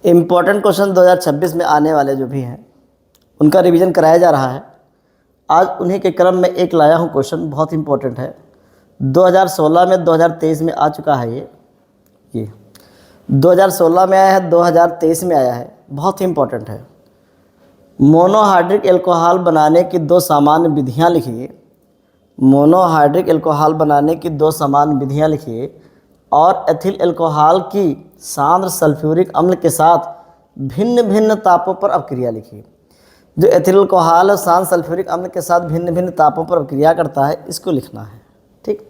Important question 2026 में आने वाले जो भी हैं उनका रिवीजन कराया जा रहा है। आज उन्हीं के क्रम में एक लाया हूँ क्वेश्चन, बहुत इंपॉर्टेंट है। 2016 में 2023 में आ चुका है। ये 2016 में आया है, 2023 में आया है, बहुत ही इंपॉर्टेंट है। मोनोहाइड्रिक एल्कोहल बनाने की दो सामान्य विधियाँ लिखिए। मोनोहाइड्रिक एल्कोहल बनाने की दो सामान्य विधियाँ लिखिए और एथिल एल्कोहल की सांद्र सल्फ्यूरिक अम्ल के साथ भिन्न भिन्न तापों पर अपक्रिया लिखिए। जो एथिल एल्कोहल और सांद्र सल्फ्यूरिक अम्ल के साथ भिन्न भिन्न तापों पर अपक्रिया करता है, इसको लिखना है। ठीक,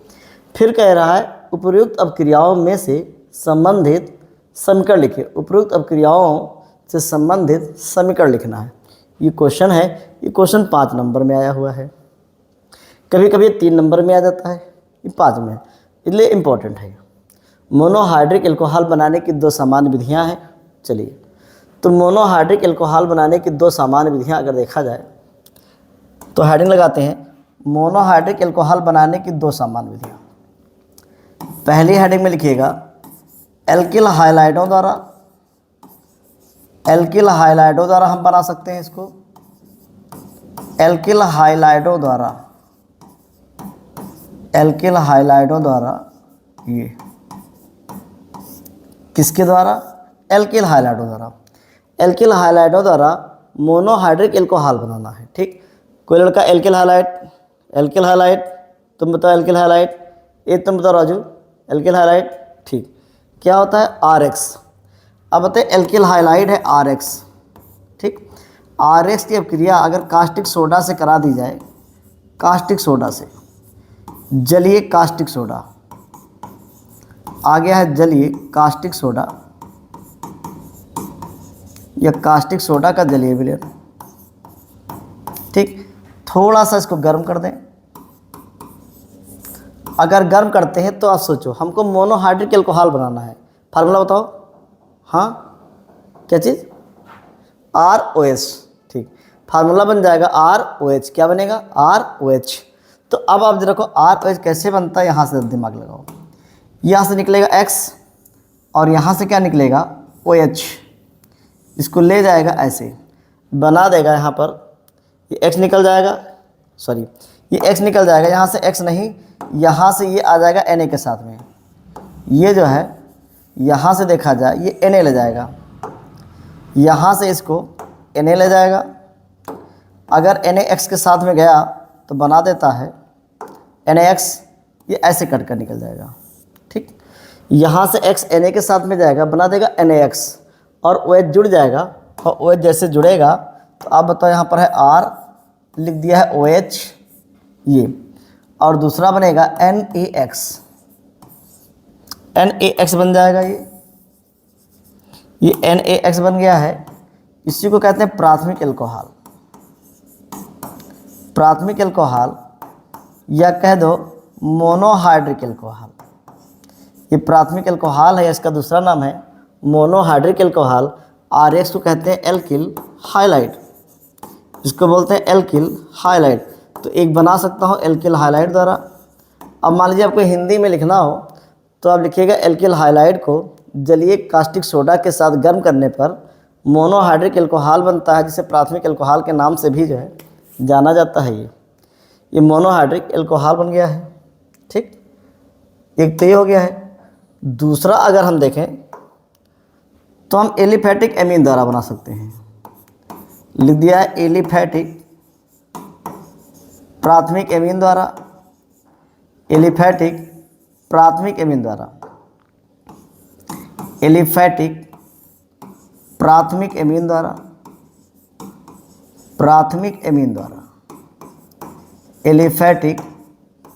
फिर कह रहा है उपयुक्त अपक्रियाओं में से संबंधित समीकरण लिखिए। उपयुक्त अपक्रियाओं से संबंधित समीकरण लिखना है। ये क्वेश्चन है, ये क्वेश्चन 5 नंबर में आया हुआ है, कभी कभी 3 नंबर में आ जाता है, ये 5 में है, इसलिए इम्पोर्टेंट है। मोनोहाइड्रिक एल्कोहल बनाने की दो सामान्य विधियां हैं। चलिए, तो मोनोहाइड्रिक एल्कोहल बनाने की दो सामान्य विधियां अगर देखा जाए तो हेडिंग लगाते हैं मोनोहाइड्रिक एल्कोहल बनाने की दो सामान्य विधियां। पहली हेडिंग में लिखिएगा एल्किल हाइलाइडों द्वारा। एल्किल हाइलाइडों द्वारा हम बना सकते हैं इसको। एल्किल हाइलाइडों द्वारा, एल्किल हाइलाइडों द्वारा, ये किसके द्वारा? एल्किल हाइलाइडों द्वारा। एल्किल हाइलाइडों द्वारा मोनोहाइड्रिक एल्कोहल बनाना है। ठीक, कोई लड़का एल्किल हाइलाइड, एल्किल हाइलाइड, तुम बताओ एल्किल हाइलाइड, ये तुम बताओ राजू एल्किल हाइलाइड। ठीक, क्या होता है? RX। अब बताए एल्किल हाइलाइड है RX। ठीक, RX की अपक्रिया अगर कास्टिक सोडा से करा दी जाए, कास्टिक सोडा से, जलीय कास्टिक सोडा आ गया है, जलीय कास्टिक सोडा या कास्टिक सोडा का जलीय विलयन। ठीक, थोड़ा सा इसको गर्म कर दें। अगर गर्म करते हैं तो आप सोचो हमको मोनोहाइड्रिक एल्कोहल बनाना है, फार्मूला बताओ। हाँ, क्या चीज़? ROH। ठीक, फार्मूला बन जाएगा ROH। क्या बनेगा? ROH। तो अब आप देखो ROH कैसे बनता है, यहाँ से दिमाग लगाओ। यहाँ से निकलेगा X और यहाँ से क्या निकलेगा? OH। इसको ले जाएगा ऐसे, बना देगा यहाँ पर, ये X निकल जाएगा, सॉरी ये X निकल जाएगा, यहाँ से X नहीं, यहाँ से ये आ जाएगा Na के साथ में। ये जो है यहाँ से देखा जाए ये Na ले जाएगा, यहाँ से इसको Na ले जाएगा। अगर Na X के साथ में गया तो बना देता है NaX, ये ऐसे कट कर निकल जाएगा। ठीक, यहाँ से X Na के साथ में जाएगा, बना देगा NaX और OH जुड़ जाएगा। और OH जैसे जुड़ेगा तो आप बताओ, यहाँ पर है R, लिख दिया है OH ये, और दूसरा बनेगा NaX। NaX बन जाएगा, ये NaX बन गया है। इसी को कहते हैं प्राथमिक एल्कोहल। प्राथमिक एल्कोहल या कह दो मोनोहाइड्रिक एल्कोहल। ये प्राथमिक एल्कोहल है, इसका दूसरा नाम है मोनोहाइड्रिक एल्कोहल। RX को कहते हैं एल्किल हाइलाइड, इसको बोलते हैं एल्किल हाइलाइड। तो एक बना सकता हूँ एल्किल हाइलाइड द्वारा। अब मान लीजिए आपको हिंदी में लिखना हो तो आप लिखिएगा एल्किल हाइलाइड को जलीय कास्टिक सोडा के साथ गर्म करने पर मोनोहाइड्रिक एल्कोहल बनता है, जिसे प्राथमिक एल्कोहल के नाम से भी जो है जाना जाता है। ये मोनोहाइड्रिक एल्कोहल बन गया है। ठीक, एक तो ये हो गया है। दूसरा अगर हम देखें तो हम एलिफैटिक एमीन द्वारा बना सकते हैं। लिख दिया है एलिफैटिक प्राथमिक एमीन द्वारा, एलिफैटिक प्राथमिक एमीन द्वारा, एलिफैटिक प्राथमिक एमीन द्वारा, प्राथमिक एमीन द्वारा, एलिफैटिक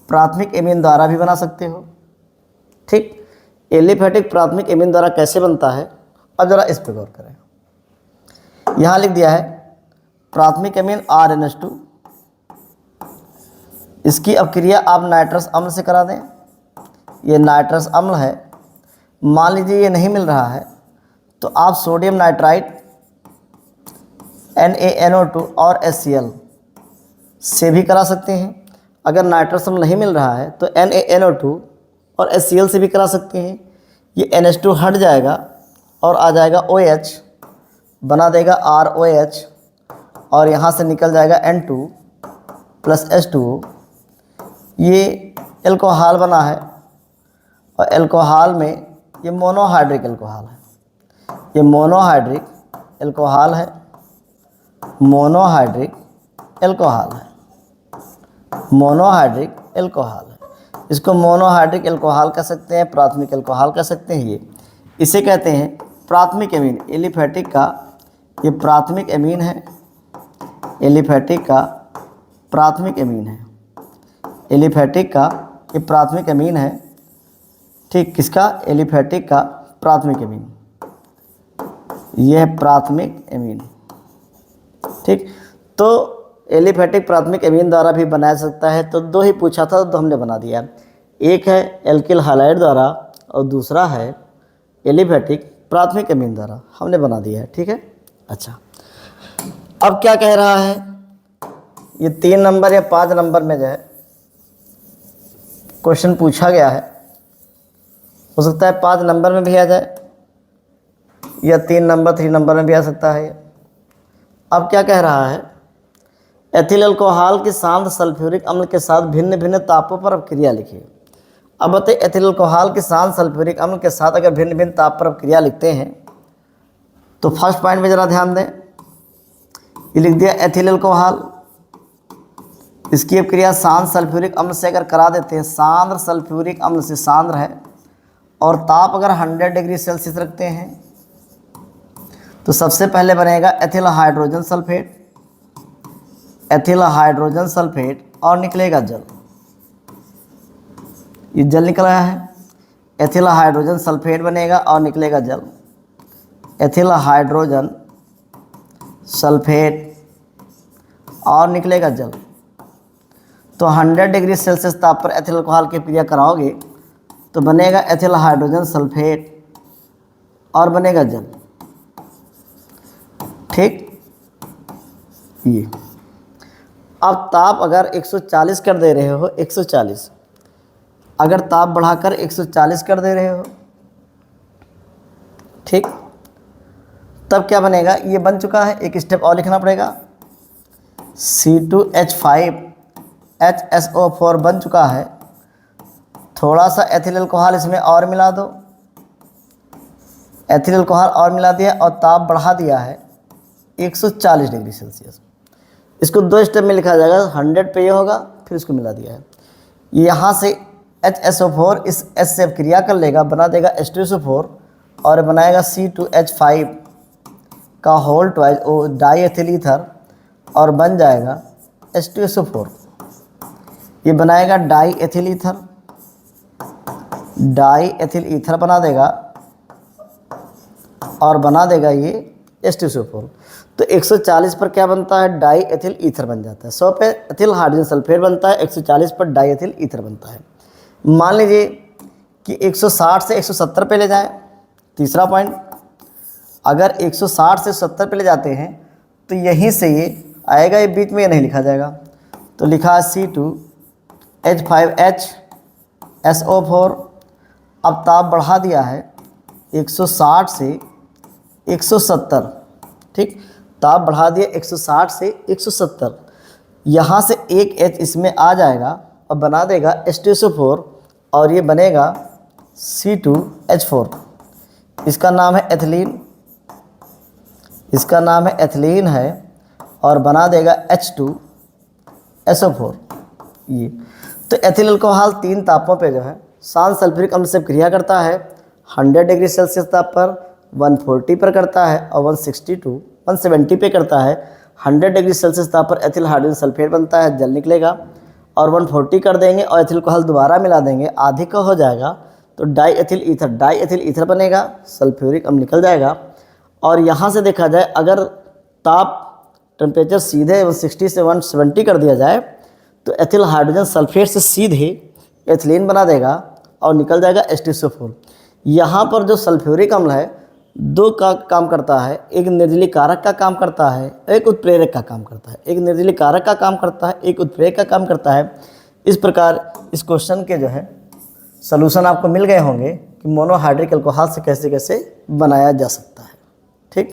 प्राथमिक एमीन द्वारा भी बना सकते हो। ठीक, एलिफैटिक प्राथमिक एमीन द्वारा कैसे बनता है, अब जरा इस पर गौर करें। यहाँ लिख दिया है प्राथमिक एमीन RNH2। इसकी अपक्रिया आप नाइट्रस अम्ल से करा दें। ये नाइट्रस अम्ल है। मान लीजिए ये नहीं मिल रहा है तो आप सोडियम नाइट्राइट NaNO2 और HCl से भी करा सकते हैं। अगर नाइट्रस अम्ल नहीं मिल रहा है तो NaNO2 और HCl से भी करा सकते हैं। ये NH2 हट जाएगा और आ जाएगा OH, बना देगा ROH और यहाँ से निकल जाएगा N2 प्लस H2O। ये एल्कोहल बना है और एल्कोहल में ये मोनोहाइड्रिक एल्कोहल है, ये मोनोहाइड्रिक एल्कोहल है, मोनोहाइड्रिक एल्कोहल है, मोनोहाइड्रिक एल्कोहल है। इसको मोनोहाइड्रिक एल्कोहल कह सकते हैं, प्राथमिक एल्कोहल कह सकते हैं। ये इसे कहते हैं प्राथमिक एमीन। एलिफेटिक का ये प्राथमिक एमीन है, एलिफेटिक का प्राथमिक एमीन है, एलिफेटिक का ये प्राथमिक एमीन है। ठीक, किसका? एलिफेटिक का प्राथमिक एमीन, यह है प्राथमिक एमीन। ठीक, तो एलिफेटिक प्राथमिक एमीन द्वारा भी बनाया सकता है। तो दो ही पूछा था तो हमने बना दिया। एक है एल्किल हैलाइड द्वारा और दूसरा है एलिफेटिक प्राथमिक एमीन द्वारा, हमने बना दिया है। ठीक है, अच्छा अब क्या कह रहा है? ये 3 नंबर या 5 नंबर में जो है क्वेश्चन पूछा गया है, हो सकता है 5 नंबर में भी आ जाए या 3 नंबर में भी आ सकता है। अब क्या कह रहा है? एथिल अल्कोहल के शांत सल्फ्यूरिक अम्ल के साथ भिन्न भिन्न तापों पर अपक्रिया लिखिए। अब बताइए, एथिल अल्कोहल के शांत सल्फ्यूरिक अम्ल के साथ अगर भिन्न भिन्न ताप पर अपक्रिया लिखते हैं तो फर्स्ट पॉइंट में ज़रा ध्यान दें। ये लिख दिया एथिल अल्कोहल, इसकी अपक्रिया शांत सल्फ्यूरिक अम्ल से अगर करा देते हैं, सांद्र सल्फ्यूरिक अम्ल से सांद्र है और ताप अगर 100 डिग्री सेल्सियस रखते हैं तो सबसे पहले बनेगा ethyl hydrogen sulphate, ethyl hydrogen sulphate और निकलेगा जल। ये जल निकल आया है, एथिल हाइड्रोजन सल्फेट बनेगा और निकलेगा जल, एथिल हाइड्रोजन सल्फेट और निकलेगा जल। तो 100 डिग्री सेल्सियस ताप पर एथिल अल्कोहल की क्रिया कराओगे तो बनेगा एथिल हाइड्रोजन सल्फेट और बनेगा जल। ठीक, ये अब ताप अगर 140 कर दे रहे हो, 140 अगर ताप बढ़ाकर 140 कर दे रहे हो, ठीक, तब क्या बनेगा? ये बन चुका है, एक स्टेप और लिखना पड़ेगा। C2H5HSO4 बन चुका है। थोड़ा सा एथिल अल्कोहल इसमें और मिला दो, एथिल अल्कोहल और मिला दिया और ताप बढ़ा दिया है 140 डिग्री सेल्सियस। इसको 2 स्टेप में लिखा जाएगा, 100 पे ये होगा, फिर इसको मिला दिया है। यहाँ से HSO4 इस H से क्रिया कर लेगा, बना देगा H2SO4 और बनाएगा C2H5 का whole twice O diethyl ether और बन जाएगा H2SO4। ये बनाएगा diethyl ether, diethyl ether बना देगा और बना देगा ये H2SO4। तो 140 पर क्या बनता है? डाई एथिल ईथर बन जाता है। 100 पे एथिल हाइड्रोजन सल्फेट बनता है, 140 पर डाई एथिल ईथर बनता है। मान लीजिए कि 160 से 170 पे ले जाएं, तीसरा पॉइंट, अगर 160 से 70 पे ले जाते हैं तो यहीं से ये आएगा, ये बीच में ये नहीं लिखा जाएगा। तो लिखा है C2H5HSO4। अब ताप बढ़ा दिया है 160 से 170, ठीक, ताप बढ़ा दिया 160 से 170। यहाँ से एक H इसमें आ जाएगा और बना देगा H2SO4 और ये बनेगा C2H4। इसका नाम है एथिलीन, इसका नाम है एथिलीन है और बना देगा H2SO4। ये तो एथिल अल्कोहल 3 तापों पे जो है शांत सल्फ्यूरिक अम्ल से क्रिया करता है। 100 डिग्री सेल्सियस ताप पर, 140 पर करता है और 170 पे करता है। 100 डिग्री सेल्सियस ताप पर एथिल हाइड्रोजन सल्फेट बनता है, जल निकलेगा और 140 कर देंगे और एथिल अल्कोहल दोबारा मिला देंगे, आधे का हो जाएगा तो डाई एथिल ईथर बनेगा, सल्फ्यूरिक अम्ल निकल जाएगा। और यहाँ से देखा जाए, अगर ताप टेम्परेचर सीधे 160 से 170 कर दिया जाए तो एथिल हाइड्रोजन सल्फेट से सीधे एथिलीन बना देगा और निकल जाएगा H2SO4। यहाँ पर जो सल्फ्यूरिक अम्ल है 2 का काम करता है, एक निर्जलीकारक का काम करता है, एक उत्प्रेरक का काम करता है। एक निर्जलीकारक का काम करता है, एक उत्प्रेरक का काम करता है। इस प्रकार इस क्वेश्चन के जो है सलूशन आपको मिल गए होंगे कि मोनोहाइड्रिक अल्कोहल से कैसे कैसे बनाया जा सकता है।